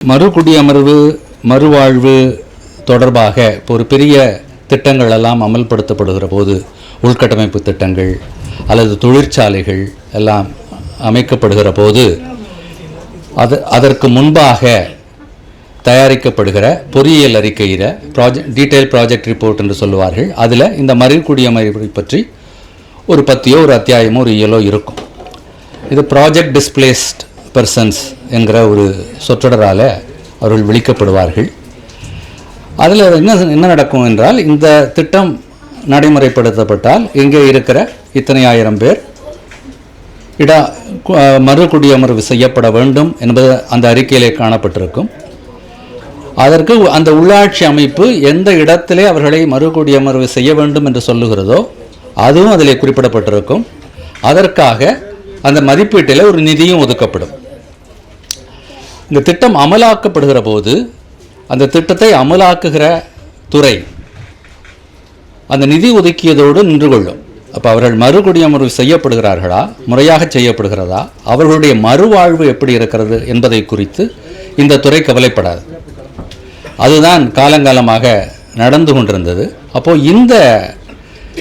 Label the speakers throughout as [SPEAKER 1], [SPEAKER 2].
[SPEAKER 1] மறுகுடியமர்வு மறுவாழ்வு தொடர்பாக இப்போ ஒரு பெரிய திட்டங்கள் எல்லாம் அமல்படுத்தப்படுகிற போது உள்கட்டமைப்பு திட்டங்கள் அல்லது தொழிற்சாலைகள் எல்லாம் அமைக்கப்படுகிற போது அதற்கு முன்பாக தயாரிக்கப்படுகிற பொறியியல் அறிக்கையில் டீட்டெயில் ப்ராஜெக்ட் ரிப்போர்ட் என்று சொல்லுவார்கள். அதில் இந்த மறுகுடியமர்வை பற்றி ஒரு பத்தியோ ஒரு அத்தியாயமோ ஒரு இயலோ இருக்கும். இது ப்ராஜெக்ட் டிஸ்பிளேஸ்ட் பர்சன்ஸ் என்கிற ஒரு சொற்றொடரால் அவர்கள் விளிக்கப்படுவார்கள். அதில் என்ன நடக்கும் என்றால், இந்த திட்டம் நடைமுறைப்படுத்தப்பட்டால் இங்கே இருக்கிற இத்தனை ஆயிரம் பேர் மறுகுடியமர்வு செய்யப்பட வேண்டும் என்பது அந்த அறிக்கையிலே காணப்பட்டிருக்கும். அதற்கு அந்த உள்ளாட்சி அமைப்பு எந்த இடத்திலே அவர்களை மறுகுடியமர்வு செய்ய வேண்டும் என்று சொல்லுகிறதோ அதுவும் அதிலே குறிப்பிடப்பட்டிருக்கும். அதற்காக அந்த மதிப்பீட்டில் ஒரு நிதியும் ஒதுக்கப்படும். இந்த திட்டம் அமலாக்கப்படுகிற போது அந்த திட்டத்தை அமலாக்குகிற துறை அந்த நிதி ஒதுக்கியதோடு நின்று கொள்ளும். அப்போ அவர்கள் மறுகுடியமர்வு செய்யப்படுகிறார்களா, முறையாக செய்யப்படுகிறதா, அவர்களுடைய மறுவாழ்வு எப்படி இருக்கிறது என்பதை குறித்து இந்த துறை கவலைப்படாது. அதுதான் காலங்காலமாக நடந்து கொண்டிருந்தது. அப்போது இந்த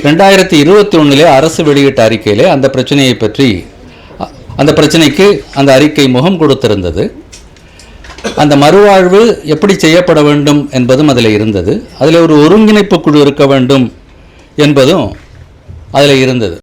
[SPEAKER 1] 2021 அரசு வெளியிட்ட அறிக்கையிலே அந்த பிரச்சனையை பற்றி, அந்த பிரச்சனைக்கு அந்த அறிக்கை முகம் கொடுத்திருந்தது. அந்த மறுவாழ்வு எப்படி செய்யப்பட வேண்டும் என்பதும் அதில் இருந்தது. அதில் ஒரு ஒருங்கிணைப்பு குழு இருக்க வேண்டும் என்பதும் அதில் இருந்தது.